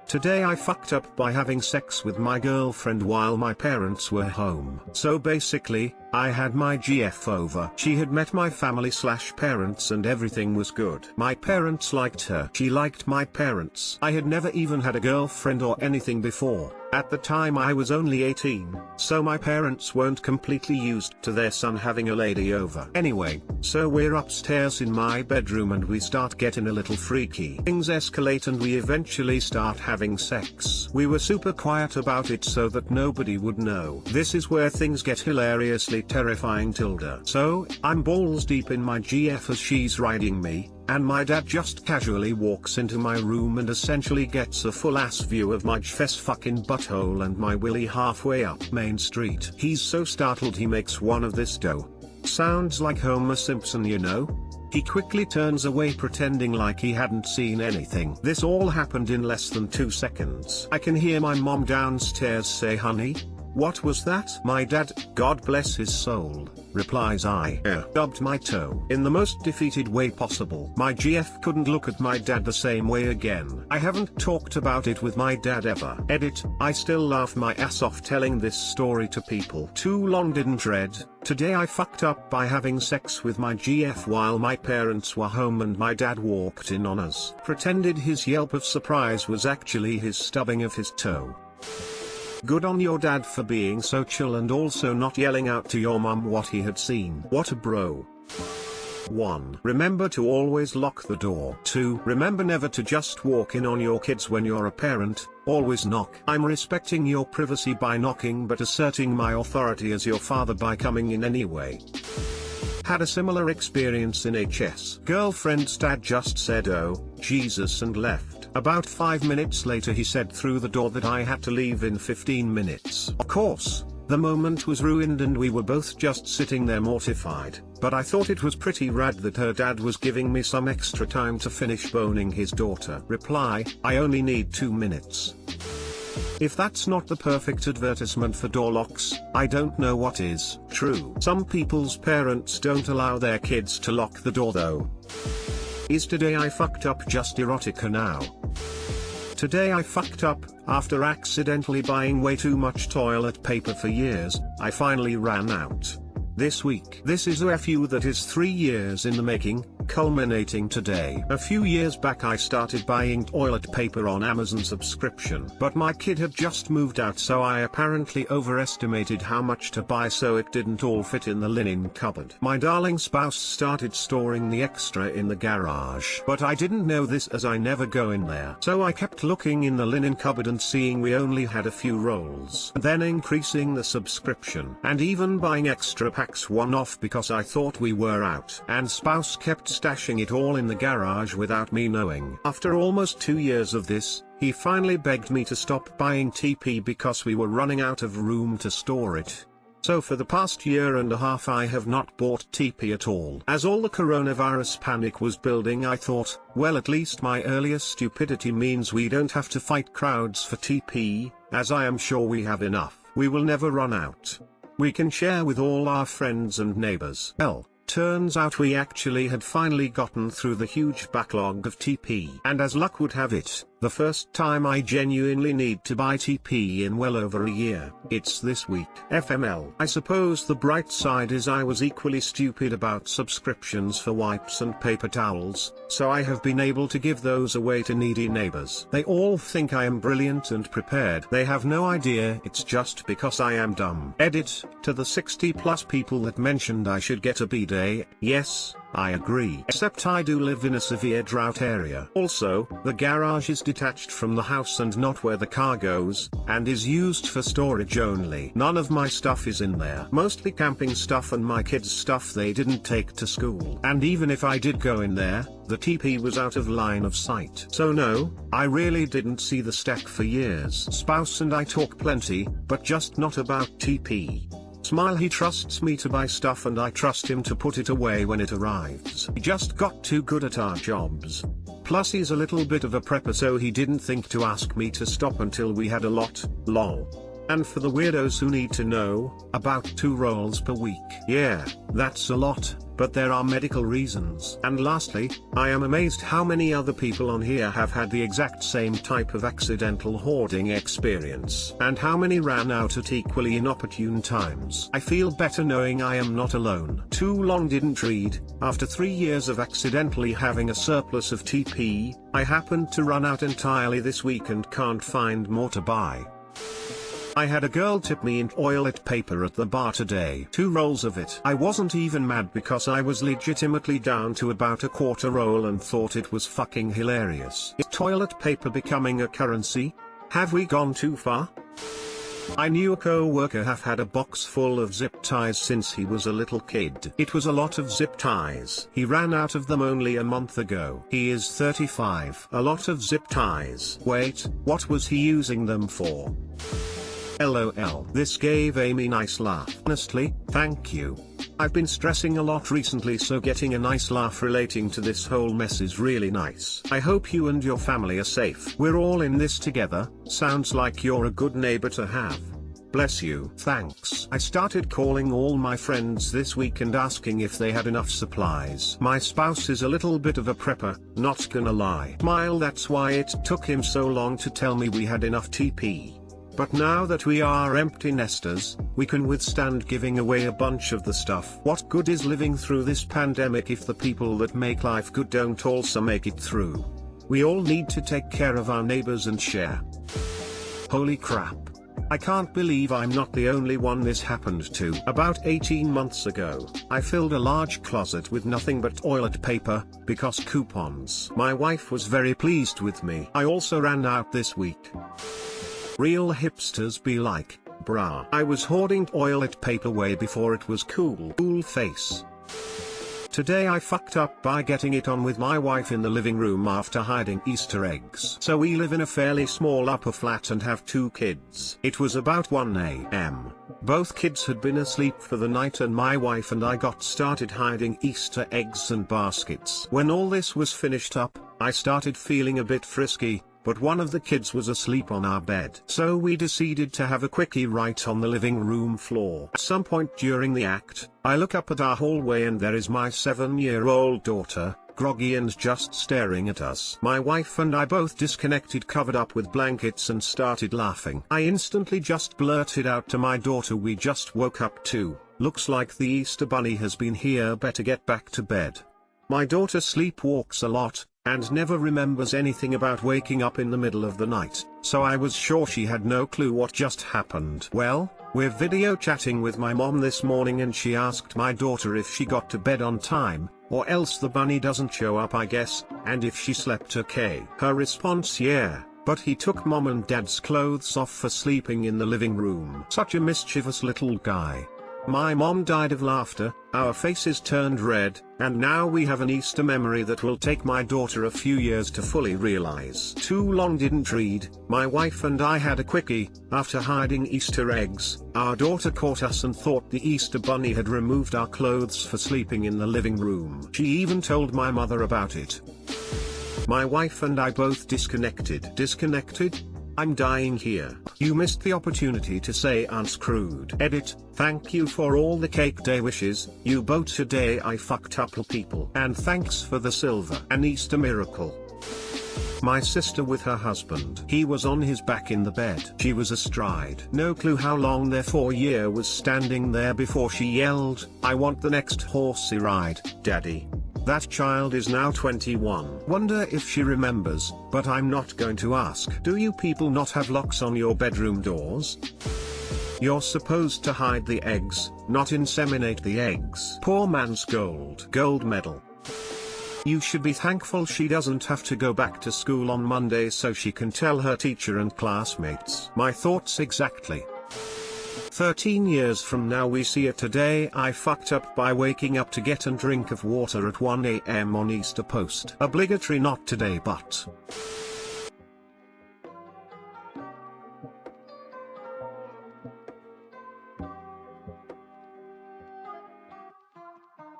Today I fucked up by having sex with my girlfriend while my parents were home. So basically, I had my GF over. She had met my family/parents and everything was good. My parents liked her. She liked my parents. I had never even had a girlfriend or anything before. At the time I was only 18, so my parents weren't completely used to their son having a lady over. Anyway, so we're upstairs in my bedroom and we start getting a little freaky. Things escalate and we eventually start having sex. We were super quiet about it so that nobody would know. This is where things get hilariously terrifying tilde. So, I'm balls deep in my GF as she's riding me, and my dad just casually walks into my room and essentially gets a full ass view of my fess fucking butthole and my willy halfway up Main Street. He's so startled he makes one of this dough. Sounds like Homer Simpson, you know? He quickly turns away pretending like he hadn't seen anything. This all happened in less than 2 seconds. I can hear my mom downstairs say, "Honey? What was that?" My dad, God bless his soul, replies, "I stubbed my toe." In the most defeated way possible. My GF couldn't look at my dad the same way again. I haven't talked about it with my dad ever. Edit, I still laugh my ass off telling this story to people. Too long didn't read. Today I fucked up by having sex with my GF while my parents were home and my dad walked in on us. Pretended his yelp of surprise was actually his stubbing of his toe. Good on your dad for being so chill and also not yelling out to your mum what he had seen. What a bro. 1. Remember to always lock the door. 2. Remember never to just walk in on your kids when you're a parent, always knock. I'm respecting your privacy by knocking but asserting my authority as your father by coming in anyway. Had a similar experience in HS. Girlfriend's dad just said "Oh, Jesus" and left. About 5 minutes later he said through the door that I had to leave in 15 minutes. Of course, the moment was ruined and we were both just sitting there mortified, but I thought it was pretty rad that her dad was giving me some extra time to finish boning his daughter. Reply, I only need 2 minutes. If that's not the perfect advertisement for door locks, I don't know what is. True. Some people's parents don't allow their kids to lock the door though. Is today I fucked up just erotica now? Today I fucked up, after accidentally buying way too much toilet paper for years, I finally ran out. This week. This is a FU that is 3 years in the making, culminating today. A few years back I started buying toilet paper on Amazon subscription, but my kid had just moved out so I apparently overestimated how much to buy so it didn't all fit in the linen cupboard. My darling spouse started storing the extra in the garage, but I didn't know this as I never go in there. So I kept looking in the linen cupboard and seeing we only had a few rolls, and then increasing the subscription, and even buying extra packs one-off because I thought we were out. And spouse kept stashing it all in the garage without me knowing. After almost 2 years of this, he finally begged me to stop buying TP because we were running out of room to store it. So for the past year and a half I have not bought TP at all. As all the coronavirus panic was building I thought, well at least my earlier stupidity means we don't have to fight crowds for TP, as I am sure we have enough. We will never run out. We can share with all our friends and neighbors. Well, turns out we actually had finally gotten through the huge backlog of TP. And as luck would have it, the first time I genuinely need to buy TP in well over a year, it's this week. FML. I suppose the bright side is I was equally stupid about subscriptions for wipes and paper towels, so I have been able to give those away to needy neighbors. They all think I am brilliant and prepared. They have no idea it's just because I am dumb. Edit, to the 60+ people that mentioned I should get a bidet, yes, I agree. Except I do live in a severe drought area. Also, the garage is detached from the house and not where the car goes, and is used for storage only. None of my stuff is in there. Mostly camping stuff and my kids' stuff they didn't take to school. And even if I did go in there, the TP was out of line of sight. So no, I really didn't see the stack for years. Spouse and I talk plenty, but just not about TP. Smile, he trusts me to buy stuff and I trust him to put it away when it arrives. He just got too good at our jobs. Plus he's a little bit of a prepper so he didn't think to ask me to stop until we had a lot, lol. And for the weirdos who need to know, about 2 rolls per week. Yeah, that's a lot, but there are medical reasons. And lastly, I am amazed how many other people on here have had the exact same type of accidental hoarding experience. And how many ran out at equally inopportune times. I feel better knowing I am not alone. Too long didn't read. After 3 years of accidentally having a surplus of TP, I happened to run out entirely this week and can't find more to buy. I had a girl tip me in toilet paper at the bar today. 2 rolls of it. I wasn't even mad because I was legitimately down to about a quarter roll and thought it was fucking hilarious. Is toilet paper becoming a currency? Have we gone too far? I knew a co-worker have had a box full of zip ties since he was a little kid. It was a lot of zip ties. He ran out of them only a month ago. He is 35. A lot of zip ties. Wait, what was he using them for? LOL. This gave Amy a nice laugh. Honestly, thank you. I've been stressing a lot recently, so getting a nice laugh relating to this whole mess is really nice. I hope you and your family are safe. We're all in this together. Sounds like you're a good neighbor to have. Bless you. Thanks. I started calling all my friends this week and asking if they had enough supplies. My spouse is a little bit of a prepper, not gonna lie. Smile, that's why it took him so long to tell me we had enough TP. But now that we are empty nesters, we can withstand giving away a bunch of the stuff. What good is living through this pandemic if the people that make life good don't also make it through? We all need to take care of our neighbors and share. Holy crap. I can't believe I'm not the only one this happened to. About 18 months ago, I filled a large closet with nothing but toilet paper, because coupons. My wife was very pleased with me. I also ran out this week. Real hipsters be like, brah. I was hoarding toilet paper way before it was cool. Cool face. Today I fucked up by getting it on with my wife in the living room after hiding Easter eggs. So we live in a fairly small upper flat and have 2 kids. It was about 1 a.m. Both kids had been asleep for the night and my wife and I got started hiding Easter eggs and baskets. When all this was finished up, I started feeling a bit frisky, but one of the kids was asleep on our bed. So we decided to have a quickie right on the living room floor. At some point during the act, I look up at our hallway and there is my 7-year-old daughter, groggy and just staring at us. My wife and I both disconnected, covered up with blankets and started laughing. I instantly just blurted out to my daughter, "We just woke up too. Looks like the Easter bunny has been here, better get back to bed." My daughter sleepwalks a lot, and never remembers anything about waking up in the middle of the night, so I was sure she had no clue what just happened. Well, we're video chatting with my mom this morning and she asked my daughter if she got to bed on time, or else the bunny doesn't show up I guess, and if she slept okay. Her response, "Yeah, but he took mom and dad's clothes off for sleeping in the living room." Such a mischievous little guy. My mom died of laughter, our faces turned red, and now we have an Easter memory that will take my daughter a few years to fully realize. Too long didn't read. My wife and I had a quickie. After hiding Easter eggs, our daughter caught us and thought the Easter bunny had removed our clothes for sleeping in the living room. She even told my mother about it. My wife and I both disconnected. Disconnected? I'm dying here. You missed the opportunity to say unscrewed. Edit, thank you for all the cake day wishes, you both today I fucked up people. And thanks for the silver. An Easter miracle. My sister with her husband. He was on his back in the bed. She was astride. No clue how long their 4-year was standing there before she yelled, "I want the next horsey ride, daddy." That child is now 21. Wonder if she remembers, but I'm not going to ask. Do you people not have locks on your bedroom doors? You're supposed to hide the eggs, not inseminate the eggs. Poor man's gold medal. You should be thankful she doesn't have to go back to school on Monday so she can tell her teacher and classmates. My thoughts exactly. 13 years from now we see it. Today I fucked up by waking up to get a drink of water at 1 a.m. on Easter post. Obligatory not today but.